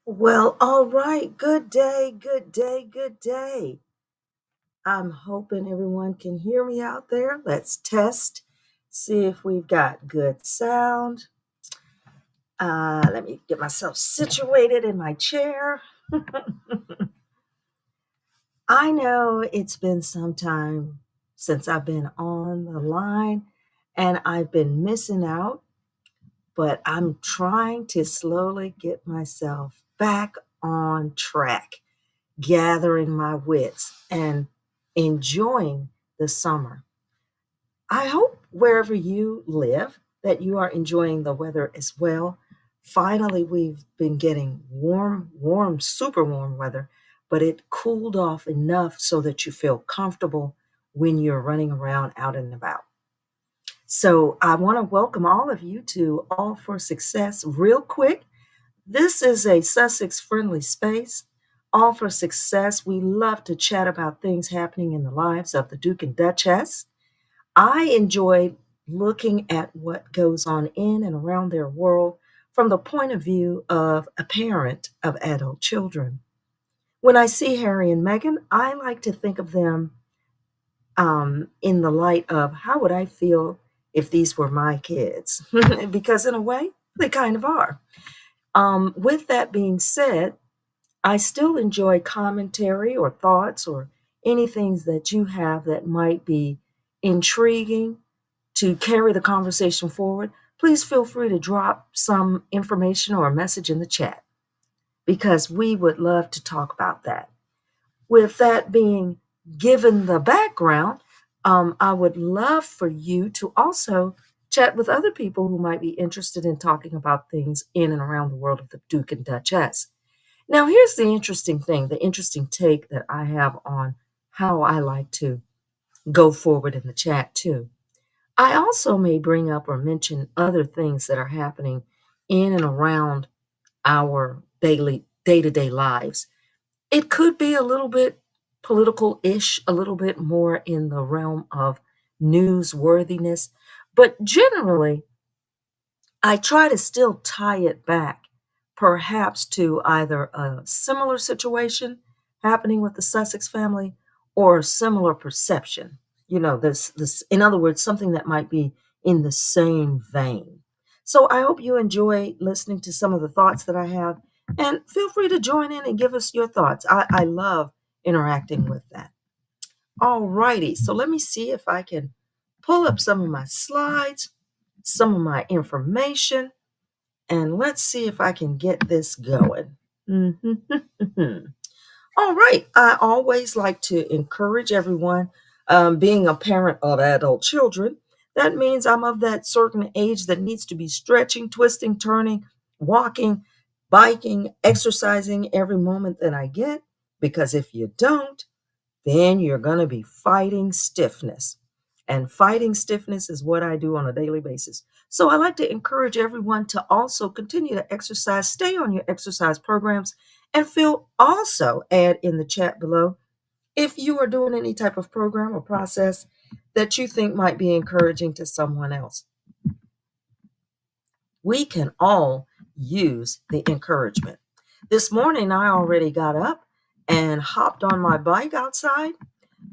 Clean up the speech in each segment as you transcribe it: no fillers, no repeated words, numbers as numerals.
Well, all right. Good day, good day, good day. I'm hoping everyone can hear me out there. Let's test, see if we've got good sound. Let me get myself situated in my chair. I know it's been some time since I've been on the line and I've been missing out, but I'm trying to slowly get myself back on track, gathering my wits and enjoying the summer. I hope wherever you live that you are enjoying the weather as well. Finally, we've been getting warm, super warm weather, but it cooled off enough so that you feel comfortable when you're running around out and about. So I want to welcome all of you to All for Success real quick. This is a Sussex friendly space. All for Success. We love to chat about things happening in the lives of the Duke and Duchess. I enjoy looking at what goes on in and around their world from the point of view of a parent of adult children. When I see Harry and Meghan, I like to think of them in the light of how would I feel if these were my kids? Because in a way, they kind of are. With that being said, I still enjoy commentary or thoughts or anything that you have that might be intriguing to carry the conversation forward. Please feel free to drop some information or a message in the chat because we would love to talk about that. With that being given the background, I would love for you to also chat with other people who might be interested in talking about things in and around the world of the Duke and Duchess. Now, here's the interesting thing, the interesting take that I have on how I like to go forward in the chat, too. I also may bring up or mention other things that are happening in and around our daily day-to-day lives. It could be a little bit political-ish, a little bit more in the realm of newsworthiness, but generally I try to still tie it back, perhaps to either a similar situation happening with the Sussex family or a similar perception. This, in other words, something that might be in the same vein. So I hope you enjoy listening to some of the thoughts that I have, and feel free to join in and give us your thoughts. I love interacting with that. All righty, so let me see if I can pull up some of my slides, some of my information, and let's see if I can get this going. All right. I always like to encourage everyone, being a parent of adult children. That means I'm of that certain age that needs to be stretching, twisting, turning, walking, biking, exercising every moment that I get. Because if you don't, then you're going to be fighting stiffness. And fighting stiffness is what I do on a daily basis. So I like to encourage everyone to also continue to exercise, stay on your exercise programs, and feel also add in the chat below if you are doing any type of program or process that you think might be encouraging to someone else. We can all use the encouragement. This morning, I already got up and hopped on my bike outside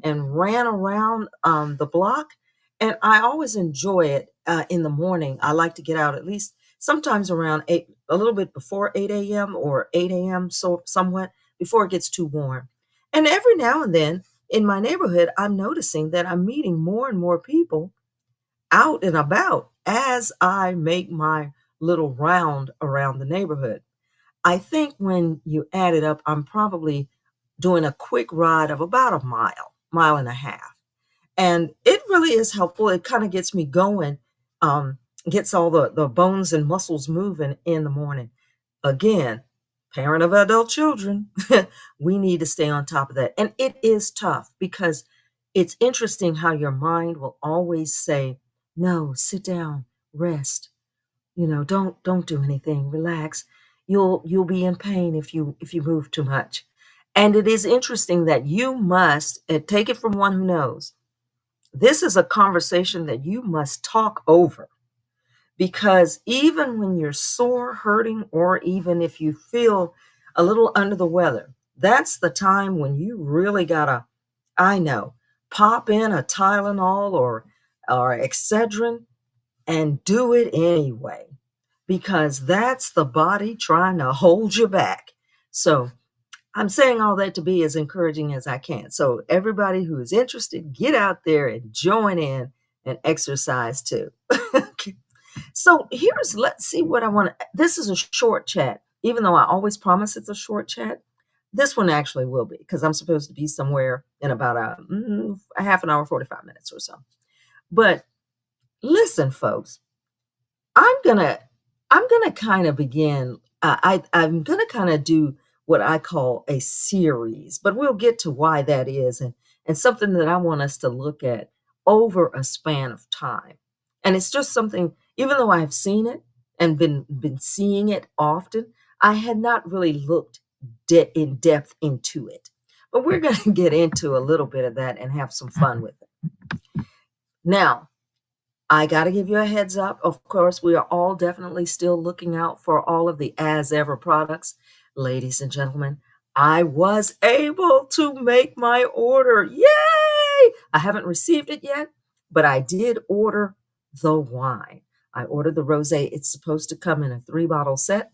and ran around the block. And I always enjoy it in the morning. I like to get out at least sometimes around 8, a little bit before 8 a.m. or 8 a.m., so somewhat before it gets too warm. And every now and then in my neighborhood, I'm noticing that I'm meeting more and more people out and about as I make my little round around the neighborhood. I think when you add it up, I'm probably doing a quick ride of about a mile and a half. And it really is helpful. It kind of gets me going, gets all the bones and muscles moving in the morning. Again, parent of adult children, we need to stay on top of that. And it is tough because it's interesting how your mind will always say, no, sit down, rest. Don't do anything, relax. You'll be in pain if you move too much. And it is interesting that you must, and take it from one who knows, this is a conversation that you must talk over, because even when you're sore, hurting, or even if you feel a little under the weather. That's the time when you really gotta, I know, pop in a Tylenol or Excedrin and do it anyway, because that's the body trying to hold you back. So I'm saying all that to be as encouraging as I can. So everybody who is interested, get out there and join in and exercise too. Okay. So let's see what I want to, this is a short chat. Even though I always promise it's a short chat, this one actually will be, because I'm supposed to be somewhere in about a half an hour, 45 minutes or so. But listen, folks, I'm gonna I'm gonna kind of begin. I'm gonna kind of do what I call a series, but we'll get to why that is, and something that I want us to look at over a span of time. And it's just something, even though I've seen it and been seeing it often, I had not really looked in depth into it. But we're going to get into a little bit of that and have some fun with it. Now, I got to give you a heads up. Of course, we are all definitely still looking out for all of the as ever products. Ladies and gentlemen, I was able to make my order. Yay! I haven't received it yet, but I did order the wine. I ordered the rosé. It's supposed to come in a 3-bottle set.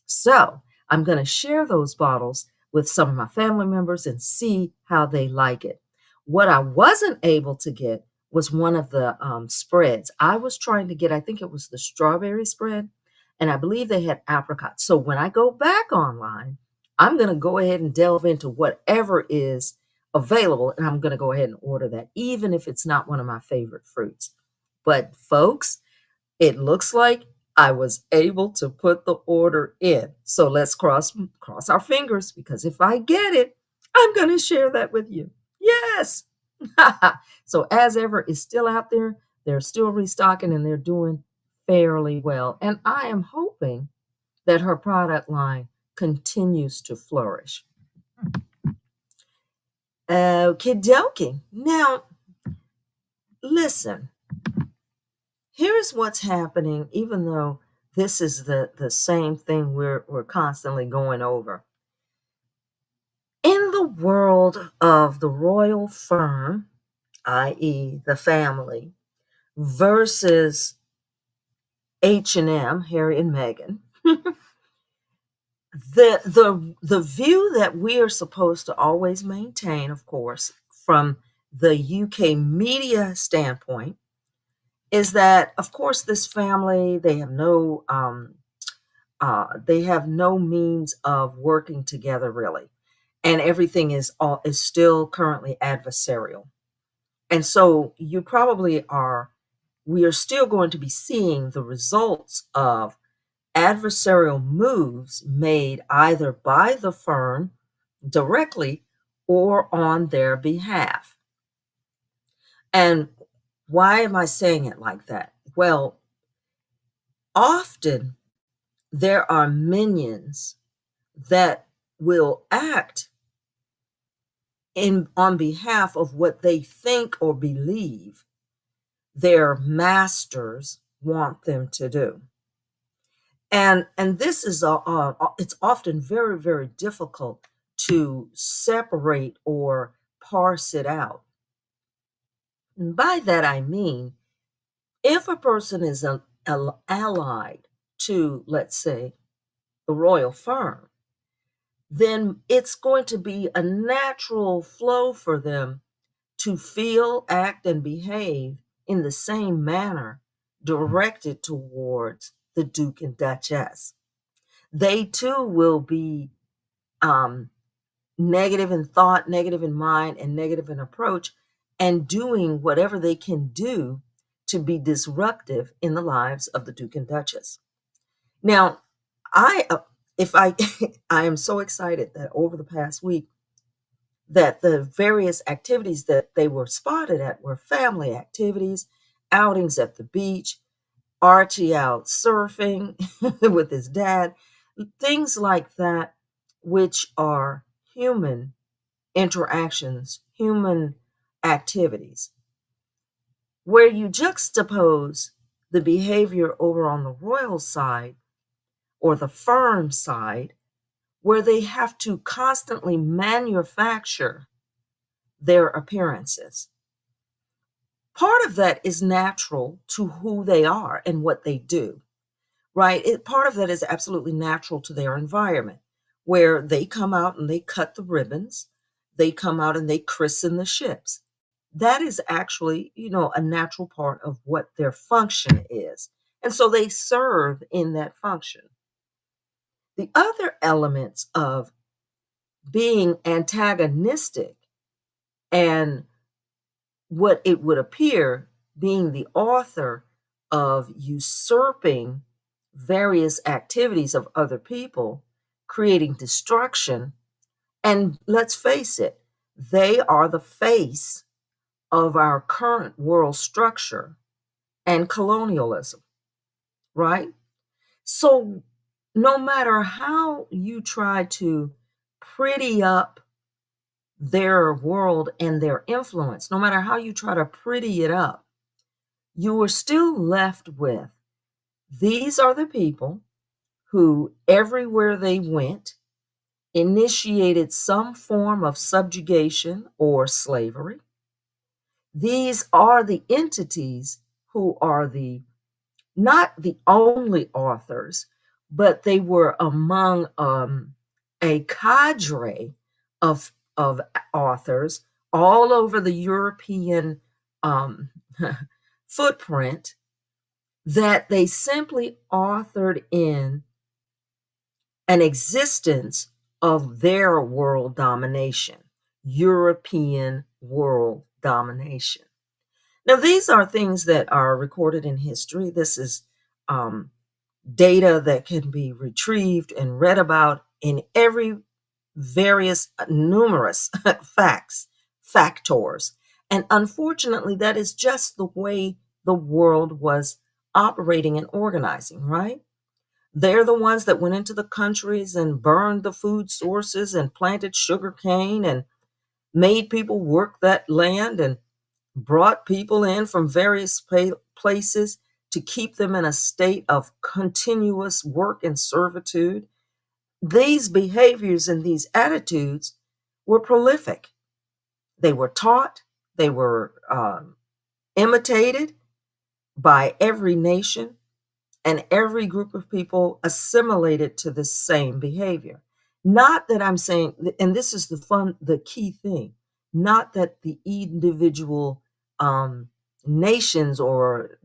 So I'm going to share those bottles with some of my family members and see how they like it. What I wasn't able to get was one of the spreads. I was trying to get, I think it was the strawberry spread, and I believe they had apricot. So when I go back online, I'm going to go ahead and delve into whatever is available, and I'm going to go ahead and order that, even if it's not one of my favorite fruits. But folks, it looks like I was able to put the order in. So let's cross our fingers, because if I get it, I'm going to share that with you. Yes. So as ever is still out there. They're still restocking and they're doing fairly well. And I am hoping that her product line continues to flourish. Okie dokie. Now, listen. Here's what's happening, even though this is the same thing we're constantly going over. In the world of the royal firm, i.e. the family, versus H&M, Harry and Meghan, the view that we are supposed to always maintain, of course, from the UK media standpoint, is that, of course, this family, they have no means of working together really, and everything is still currently adversarial. And so we are still going to be seeing the results of adversarial moves made either by the firm directly or on their behalf. And why am I saying it like that? Well, often there are minions that will act on behalf of what they think or believe their masters want them to do. And this is it's often very, very difficult to separate or parse it out. And by that I mean, if a person is allied to, let's say, the royal firm, then it's going to be a natural flow for them to feel, act, and behave in the same manner directed towards the Duke and Duchess. They too will be negative in thought, negative in mind, and negative in approach, and doing whatever they can do to be disruptive in the lives of the Duke and Duchess. Now, I am so excited that over the past week that the various activities that they were spotted at were family activities, outings at the beach, Archie out surfing with his dad, things like that, which are human interactions, human activities, where you juxtapose the behavior over on the royal side or the firm side where they have to constantly manufacture their appearances. Part of that is natural to who they are and what they do, right? Part of that is absolutely natural to their environment, where they come out and they cut the ribbons, they come out and they christen the ships. That is actually, a natural part of what their function is. And so they serve in that function. The other elements of being antagonistic and what it would appear being the author of usurping various activities of other people, creating destruction. And let's face it, they are the face of our current world structure and colonialism, right? So no matter how you try to pretty up their world and their influence, no matter how you try to pretty it up, you are still left with these are the people who, everywhere they went, initiated some form of subjugation or slavery. These are the entities who are not the only authors, but they were among a cadre of authors all over the European um, footprint that they simply authored in an existence of their world domination, European world domination. Now, these are things that are recorded in history. This is um, data that can be retrieved and read about in every various numerous factors. And unfortunately, that is just the way the world was operating and organizing, right? They're the ones that went into the countries and burned the food sources and planted sugar cane and made people work that land and brought people in from various places to keep them in a state of continuous work and servitude. These behaviors and these attitudes were prolific. They were taught, they were imitated by every nation, and every group of people assimilated to the same behavior. Not that I'm saying, and this is the key thing, not that the individual nations or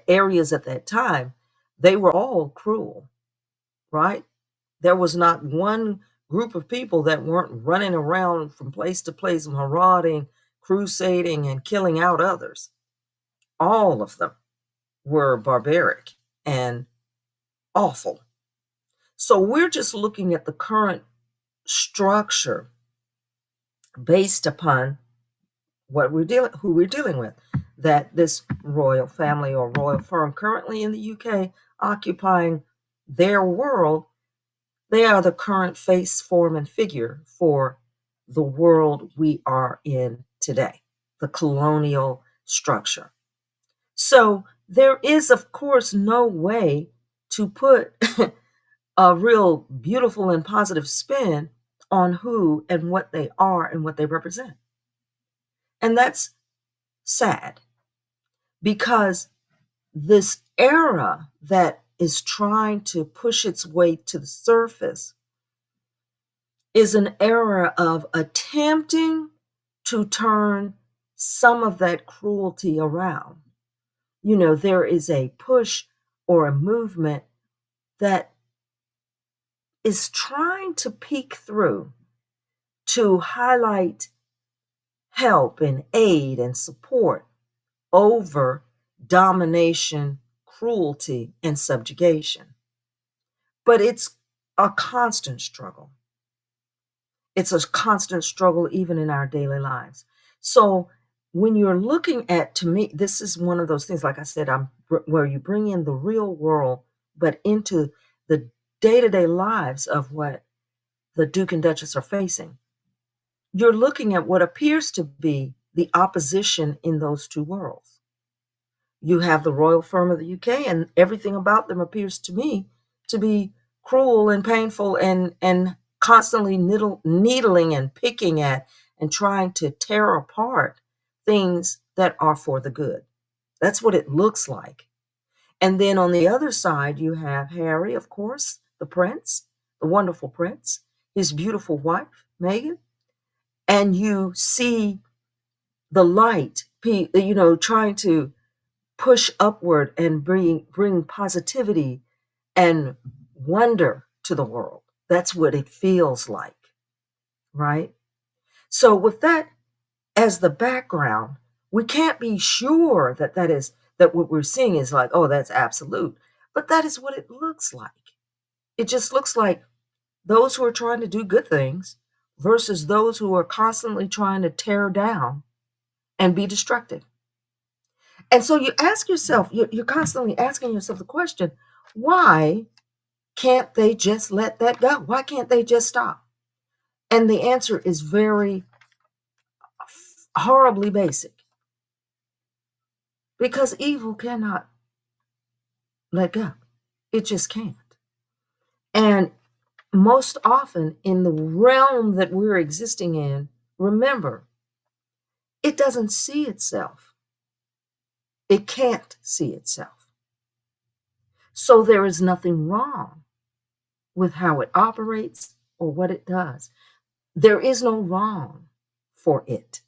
areas at that time, they were all cruel, right? There was not one group of people that weren't running around from place to place, marauding, crusading, and killing out others. All of them were barbaric and awful. So we're just looking at the current structure based upon who we're dealing with. That this royal family or royal firm currently in the UK occupying their world, they are the current face, form, and figure for the world we are in today, the colonial structure. So there is, of course, no way to put a real beautiful and positive spin on who and what they are and what they represent. And that's sad because this era that is trying to push its way to the surface is an era of attempting to turn some of that cruelty around. There is a push or a movement that is trying to peek through to highlight help and aid and support over domination, cruelty, and subjugation. But it's a constant struggle. It's a constant struggle even in our daily lives. So when you're looking at, to me, this is one of those things, like I said, where you bring in the real world, but into the day-to-day lives of what the Duke and Duchess are facing. You're looking at what appears to be the opposition in those two worlds. You have the royal firm of the UK, and everything about them appears to me to be cruel and painful and constantly needling and picking at and trying to tear apart things that are for the good. That's what it looks like. And then on the other side, you have Harry, of course, the prince, the wonderful prince, his beautiful wife, Meghan, and you see the light, trying to push upward and bring positivity and wonder to the world. That's what it feels like, right? So with that as the background, we can't be sure that what we're seeing is like, oh, that's absolute. But that is what it looks like. It just looks like those who are trying to do good things versus those who are constantly trying to tear down and be destructive. And so you ask yourself, you're constantly asking yourself the question, why can't they just let that go? Why can't they just stop? And the answer is very horribly basic, because evil cannot let go. It just can't. And most often in the realm that we're existing in, remember, it doesn't see itself. It can't see itself. So there is nothing wrong with how it operates or what it does. There is no wrong for it,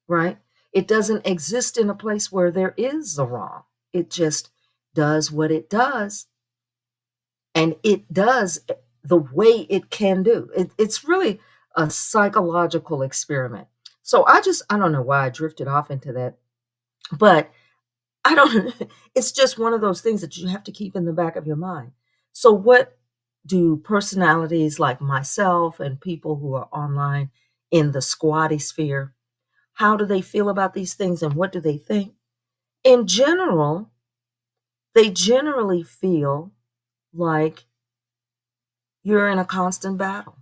right? It doesn't exist in a place where there is a wrong. It just does what it does, and it does the way it can do. It's really a psychological experiment. So I don't know why I drifted off into that, but I don't, it's just one of those things that you have to keep in the back of your mind. So what do personalities like myself and people who are online in the squatty sphere, how do they feel about these things and what do they think? In general, they generally feel like you're in a constant battle.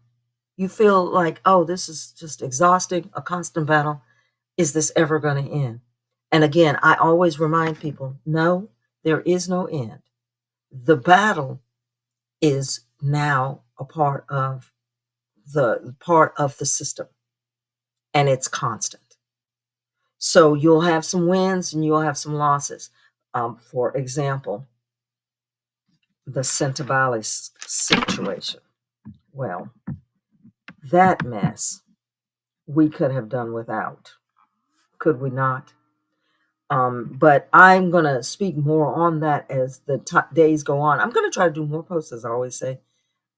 You feel like, oh, this is just exhausting, a constant battle. Is this ever going to end? And again, I always remind people, no, there is no end. The battle is now a part of the system, and it's constant. So you'll have some wins and you'll have some losses. For example, the Centabali situation. Well, that mess we could have done without, could we not? But I'm going to speak more on that as the days go on. I'm going to try to do more posts, as I always say,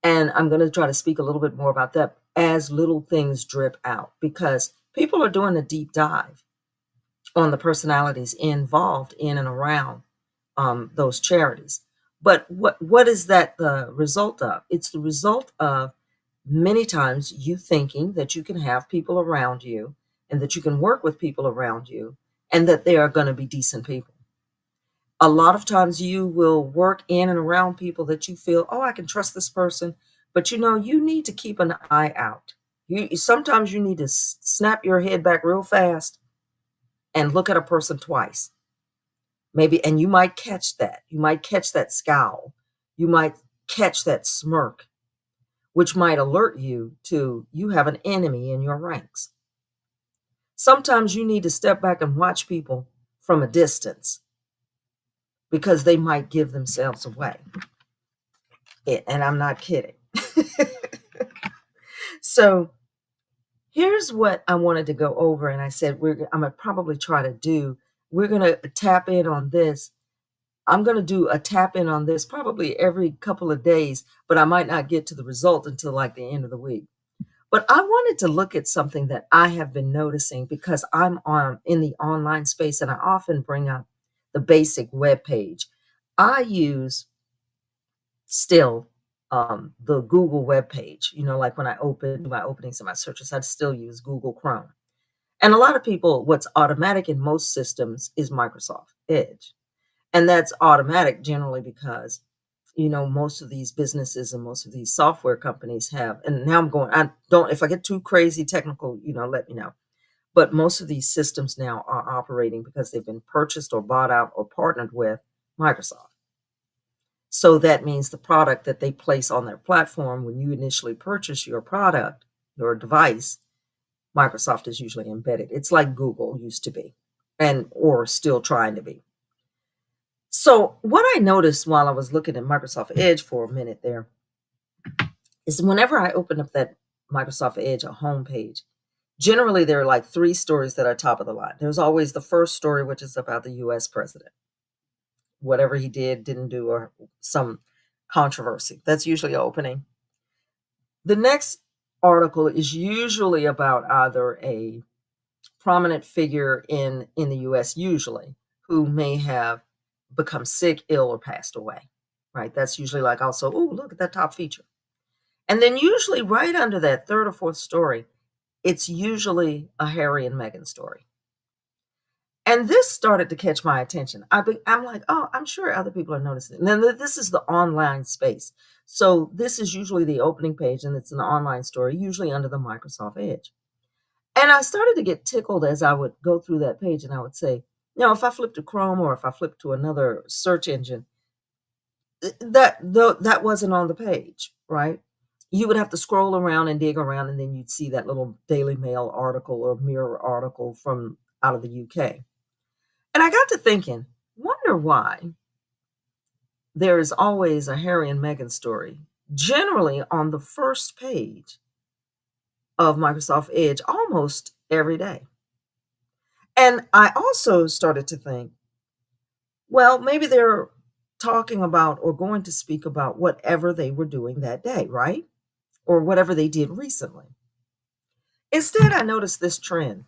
and I'm going to try to speak a little bit more about that as little things drip out, because people are doing a deep dive on the personalities involved in and around those charities. But what is that the result of? It's the result of many times you thinking that you can have people around you and that you can work with people around you and that they are going to be decent people. A lot of times you will work in and around people that you feel, oh, I can trust this person, but you need to keep an eye out. Sometimes you need to snap your head back real fast and look at a person twice. Maybe, and you might catch that. You might catch that scowl. You might catch that smirk, which might alert you to you have an enemy in your ranks. Sometimes you need to step back and watch people from a distance because they might give themselves away. And I'm not kidding. So here's what I wanted to go over. And I said, I'm going to probably try to do. We're going to tap in on this. I'm going to do a tap in on this probably every couple of days, but I might not get to the result until like the end of the week. But I wanted to look at something that I have been noticing because I'm in the online space and I often bring up the basic web page. I use still the Google web page, like when I do my openings and my searches, I still use Google Chrome. And a lot of people, what's automatic in most systems is Microsoft Edge. And that's automatic generally because, most of these businesses and most of these software companies have, and now if I get too crazy technical, let me know. But most of these systems now are operating because they've been purchased or bought out or partnered with Microsoft. So that means the product that they place on their platform when you initially purchase your product, your device, Microsoft is usually embedded. It's like Google used to be and or still trying to be. So what I noticed while I was looking at Microsoft Edge for a minute there is whenever I open up that Microsoft Edge a homepage, generally there are like three stories that are top of the line. There's always the first story, which is about the US president, whatever he did, didn't do, or some controversy. That's usually opening. The next article is usually about either a prominent figure in the US, usually, who may have become sick, ill, or passed away, right? That's usually like also, oh, look at that top feature. And then usually right under that third or fourth story, it's usually a Harry and Meghan story. And this started to catch my attention. I'm like, oh, I'm sure other people are noticing. And then this is the online space. So this is usually the opening page, and it's an online story, usually under the Microsoft Edge. And I started to get tickled as I would go through that page, and I would say, if I flip to Chrome or if I flip to another search engine, that wasn't on the page, right? You would have to scroll around and dig around, and then you'd see that little Daily Mail article or Mirror article from out of the UK. And I got to thinking, wonder why there is always a Harry and Meghan story, generally on the first page of Microsoft Edge almost every day. And I also started to think, well, maybe they're talking about or going to speak about whatever they were doing that day, right? Or whatever they did recently. Instead, I noticed this trend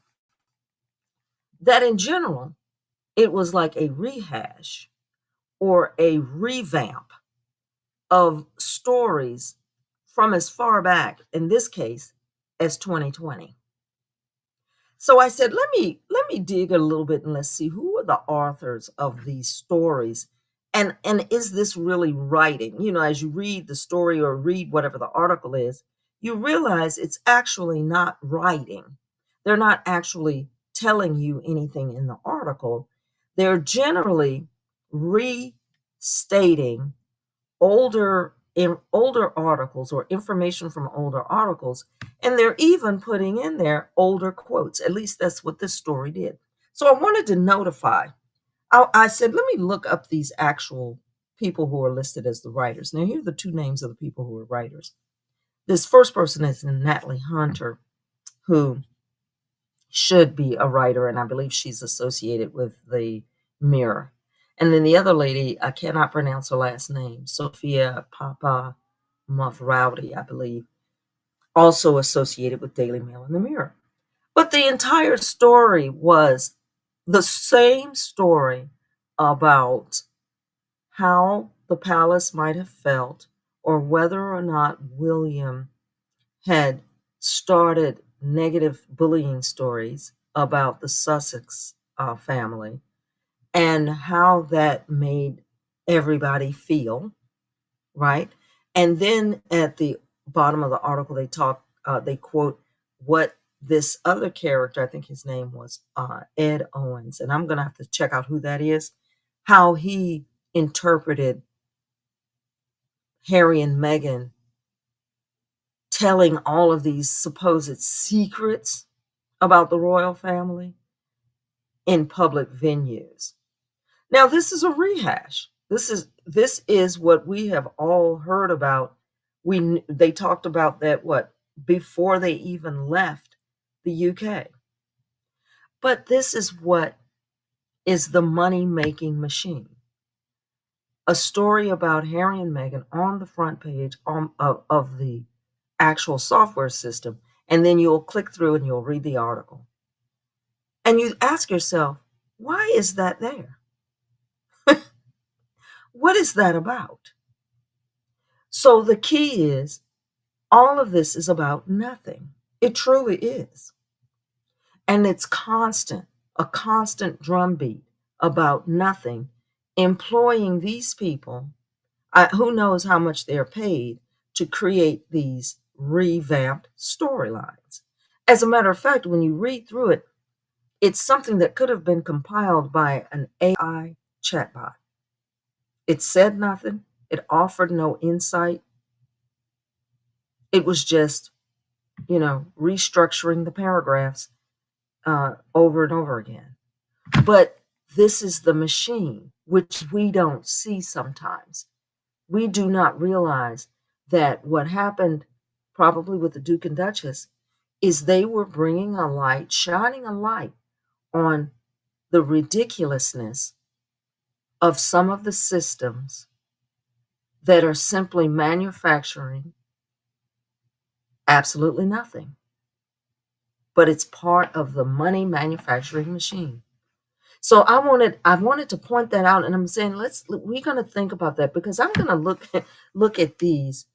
that in general, it was like a rehash or a revamp of stories from as far back, in this case, as 2020. So I said, let me dig a little bit and let's see who are the authors of these stories. And is this really writing? As you read the story or read whatever the article is, you realize it's actually not writing. They're not actually telling you anything in the article. They're generally restating older articles or information from older articles, and they're even putting in there older quotes. At least that's what this story did. So I wanted to notify. I said, let me look up these actual people who are listed as the writers. Now, here are the two names of the people who are writers. This first person is Natalie Hunter, who should be a writer, and I believe she's associated with the Mirror. And then the other lady, I cannot pronounce her last name, Sophia Papa Mafrowdy, I believe, also associated with Daily Mail and the Mirror. But the entire story was the same story about how the palace might have felt or whether or not William had started negative bullying stories about the Sussex family and how that made everybody feel, right? And then at the bottom of the article, they quote what this other character, I think his name was Ed Owens, and I'm going to have to check out who that is, how he interpreted Harry and Meghan telling all of these supposed secrets about the royal family in public venues. Now, this is a rehash. This is what we have all heard about. They talked about that before they even left the UK. But this is what is the money-making machine. A story about Harry and Meghan on the front page of the actual software system, and then you'll click through and you'll read the article. And you ask yourself, why is that there? What is that about? So the key is, all of this is about nothing. It truly is. And it's a constant drumbeat about nothing, employing these people, who knows how much they're paid to create these revamped storylines. As a matter of fact, when you read through it, it's something that could have been compiled by an AI chatbot. It said nothing. It offered no insight. It was just, restructuring the paragraphs over and over again. But this is the machine, which we don't see sometimes. We do not realize that what happened probably with the Duke and Duchess is they were bringing a light, shining a light on the ridiculousness of some of the systems that are simply manufacturing absolutely nothing. But it's part of the money manufacturing machine. So I wanted to point that out, and I'm saying we're going to think about that, because I'm going to look at these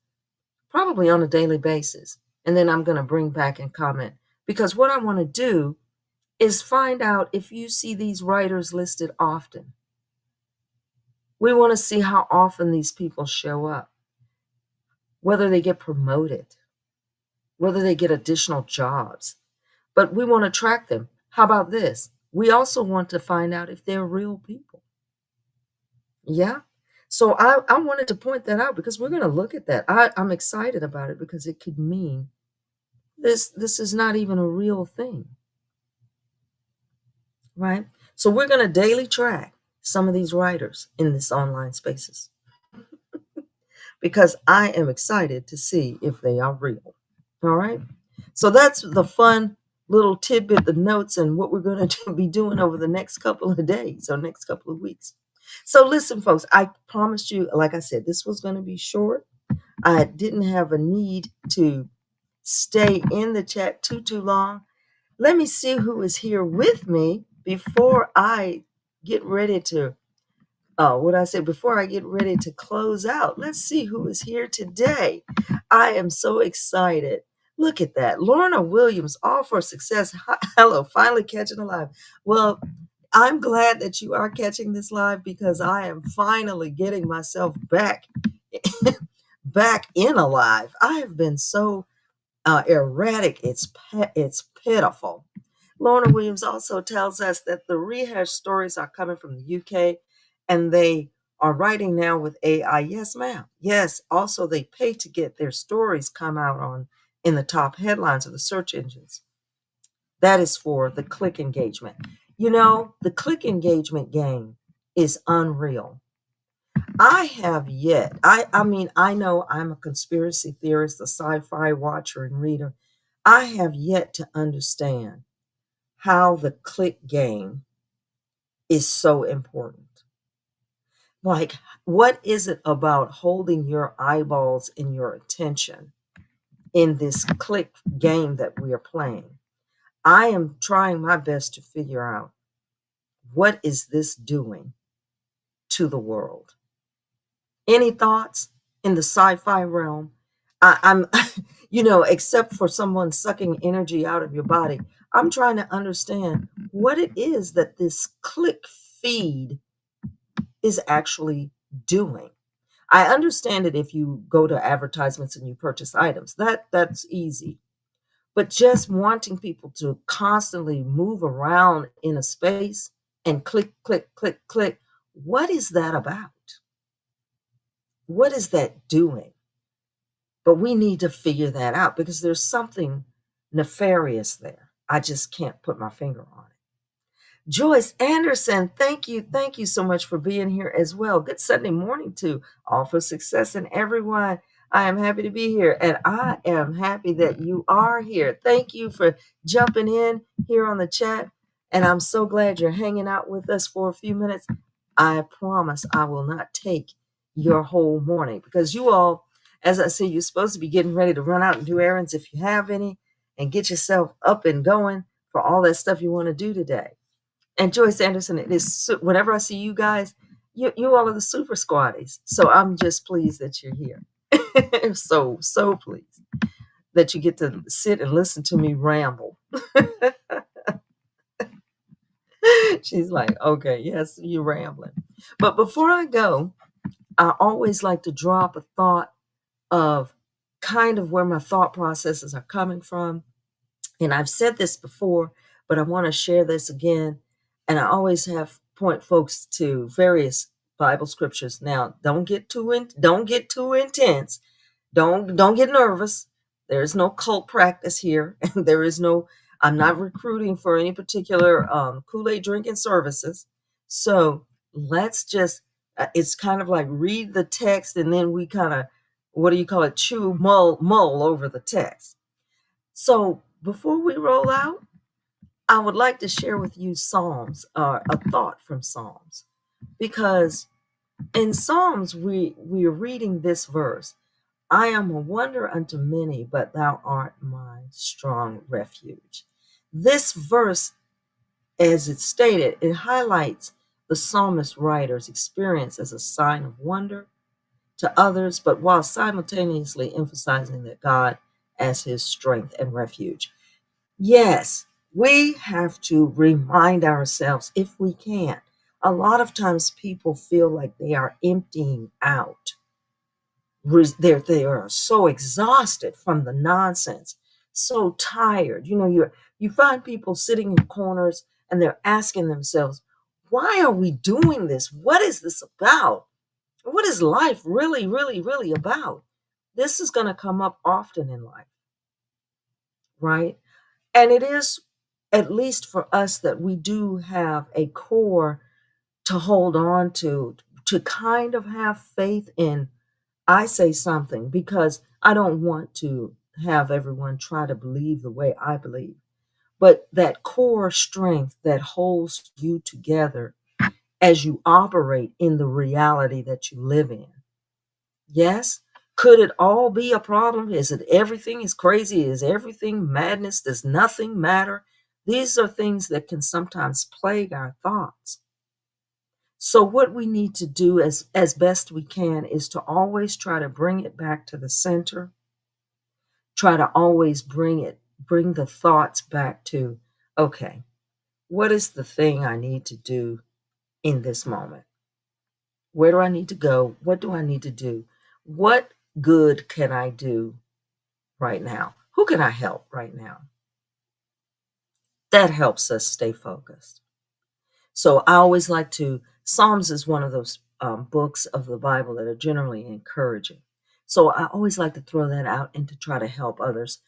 probably on a daily basis, and then I'm going to bring back and comment, because what I want to do is find out if you see these writers listed often. We want to see how often these people show up, whether they get promoted, whether they get additional jobs. But we want to track them. How about this? We also want to find out if they're real people. Yeah. So I wanted to point that out, because we're going to look at that. I'm excited about it, because it could mean this is not even a real thing. Right? So we're going to daily track some of these writers in this online spaces, because I am excited to see if they are real. All right. So that's the fun little tidbit, the notes, and what we're going to be doing over the next couple of days or next couple of weeks. So listen, folks, I promised you, like I said, this was going to be short. I didn't have a need to stay in the chat too long. Let me see who is here with me before I get ready to before I get ready to close out. Let's see who is here today. I am so excited. Look at that. Lorna Williams, all for success. Hello, finally catching a live. Well, I'm glad that you are catching this live, because I am finally getting myself back back in alive. I have been so erratic. It's pitiful. Lorna Williams also tells us that the rehash stories are coming from the UK, and they are writing now with AI. Yes, ma'am. Yes. Also, they pay to get their stories come out in the top headlines of the search engines. That is for the click engagement. The click engagement game is unreal. I have yet, I mean, I know I'm a conspiracy theorist, a sci-fi watcher and reader. I have yet to understand how the click game is so important. Like, what is it about holding your eyeballs and your attention in this click game that we are playing? I am trying my best to figure out, what is this doing to the world? Any thoughts in the sci-fi realm? I'm, except for someone sucking energy out of your body, I'm trying to understand what it is that this click feed is actually doing. I understand it if you go to advertisements and you purchase items. That's easy. But just wanting people to constantly move around in a space and click, click, click, click, what is that about? What is that doing? But we need to figure that out, because there's something nefarious there. I just can't put my finger on it. Joyce Anderson, thank you. Thank you so much for being here as well. Good Sunday morning to all for success and everyone. I am happy to be here, and I am happy that you are here. Thank you for jumping in here on the chat, and I'm so glad you're hanging out with us for a few minutes. I promise I will not take your whole morning, because you all, as I say, you're supposed to be getting ready to run out and do errands if you have any, and get yourself up and going for all that stuff you want to do today. And Joyce Anderson, it is whenever I see you guys, you all are the super squatties. So I'm just pleased that you're here. so pleased that you get to sit and listen to me ramble. She's like, okay, yes, you're rambling. But before I go, I always like to drop a thought of kind of where my thought processes are coming from. And I've said this before, but I want to share this again. And I always have point folks to various Bible scriptures. Now, don't get too intense. Don't get nervous. There is no cult practice here, and there is no. I'm not recruiting for any particular Kool-Aid drinking services. So let's just. It's kind of like read the text, and then we kind of, what do you call it? Mull over the text. So before we roll out, I would like to share with you Psalms, a thought from Psalms, because in Psalms we are reading this verse. I am a wonder unto many, but thou art my strong refuge. This verse, as it's stated, it highlights the psalmist writer's experience as a sign of wonder to others, but while simultaneously emphasizing that God as his strength and refuge. Yes, we have to remind ourselves if we can. A lot of times people feel like they are emptying out. They are so exhausted from the nonsense, so tired. You find people sitting in corners and they're asking themselves, why are we doing this? What is this about? What is life really, really, really about? This is going to come up often in life, right? And it is, at least for us, that we do have a core to hold on to kind of have faith in. I say something because I don't want to have everyone try to believe the way I believe, but that core strength that holds you together as you operate in the reality that you live in. Yes. Could it all be a problem? Is it everything is crazy? Is everything madness? Does nothing matter? These are things that can sometimes plague our thoughts. So what we need to do as best we can is to always try to bring it back to the center. Try to always bring the thoughts back to, okay, what is the thing I need to do in this moment? Where do I need to go? What do I need to do? What good can I do right now? Who can I help right now? That helps us stay focused. So I always like to, Psalms is one of those books of the Bible that are generally encouraging. So I always like to throw that out and to try to help others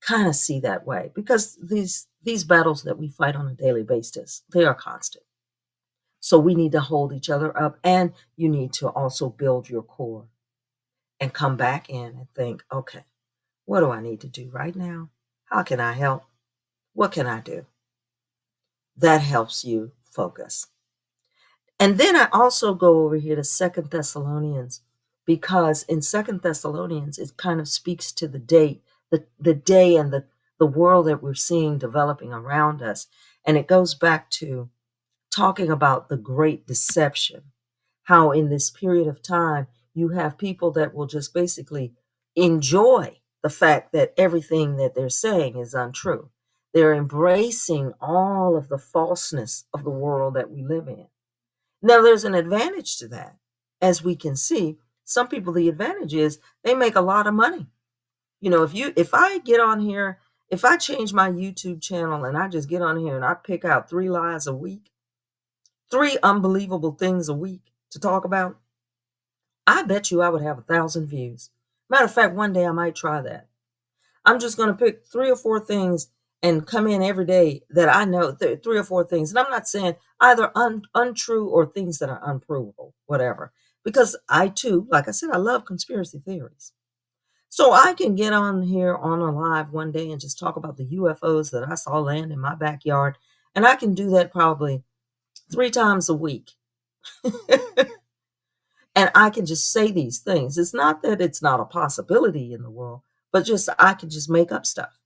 kind of see that way, because these battles that we fight on a daily basis, they are constant. So we need to hold each other up, and you need to also build your core and come back in and think, okay, what do I need to do right now? How can I help? What can I do? That helps you focus. And then I also go over here to Second Thessalonians, because in Second Thessalonians it kind of speaks to the day and the world that we're seeing developing around us. And it goes back to talking about the great deception, how in this period of time you have people that will just basically enjoy the fact that everything that they're saying is untrue. They're embracing all of the falseness of the world that we live in. Now, there's an advantage to that. As we can see, some people, the advantage is they make a lot of money. If I get on here, if I change my YouTube channel and I just get on here and I pick out 3 lies a week, 3 unbelievable things a week to talk about, I bet you I would have 1,000 views. Matter of fact, one day I might try that. I'm just going to pick 3 or 4 things and come in every day that I know, 3 or 4 things. And I'm not saying either untrue or things that are unprovable, whatever. Because I too, like I said, I love conspiracy theories. So I can get on here on a live one day and just talk about the UFOs that I saw land in my backyard. And I can do that probably 3 times a week. And I can just say these things. It's not that it's not a possibility in the world, but just I can just make up stuff.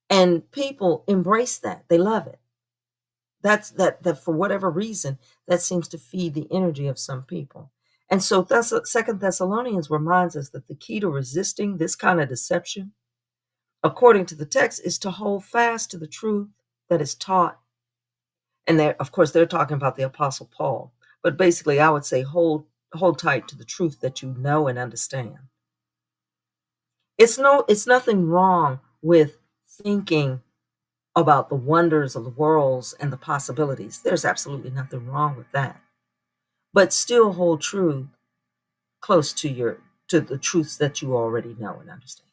And people embrace that. They love it. That for whatever reason, that seems to feed the energy of some people. And so Second Thessalonians reminds us that the key to resisting this kind of deception, according to the text, is to hold fast to the truth that is taught. And of course, they're talking about the Apostle Paul. But basically, I would say hold tight to the truth that you know and understand. It's nothing wrong with thinking about the wonders of the worlds and the possibilities. There's absolutely nothing wrong with that. but still hold true close to the truths that you already know and understand.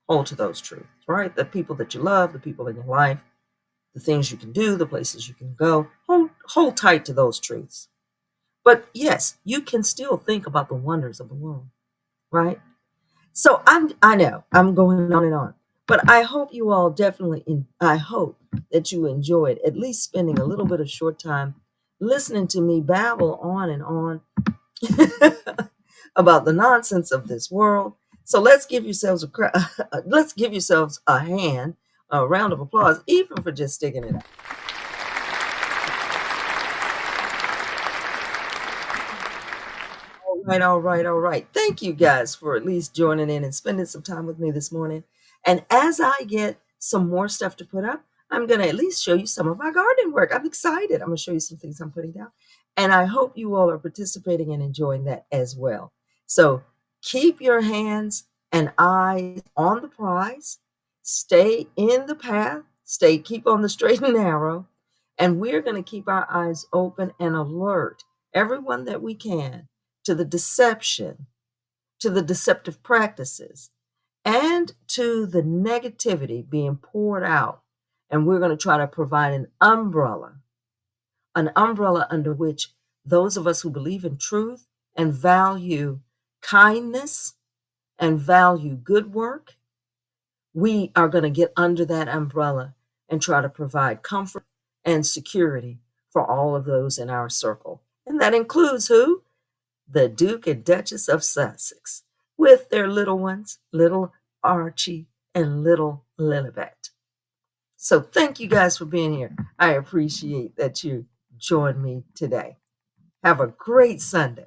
Hold to those truths, right? The people that you love, the people in your life, the things you can do, the places you can go. Hold tight to those truths. But yes, you can still think about the wonders of the world, right? So I know I'm going on and on, but I hope you all I hope that you enjoyed at least spending a little bit of short time listening to me babble on and on about the nonsense of this world. So let's give yourselves let's give yourselves a hand, a round of applause, even for just sticking it out. All right, all right, all right. Thank you guys for at least joining in and spending some time with me this morning. And as I get some more stuff to put up, I'm going to at least show you some of my gardening work. I'm excited. I'm going to show you some things I'm putting down. And I hope you all are participating and enjoying that as well. So keep your hands and eyes on the prize. Stay in the path. Keep on the straight and narrow. And we're going to keep our eyes open and alert, everyone that we can, to the deception, to the deceptive practices, and to the negativity being poured out. And we're going to try to provide an umbrella under which those of us who believe in truth and value kindness and value good work, we are going to get under that umbrella and try to provide comfort and security for all of those in our circle. And that includes who? The Duke and Duchess of Sussex, with their little ones, little Archie and little Lilibet. So thank you guys for being here. I appreciate that you joined me today. Have a great Sunday.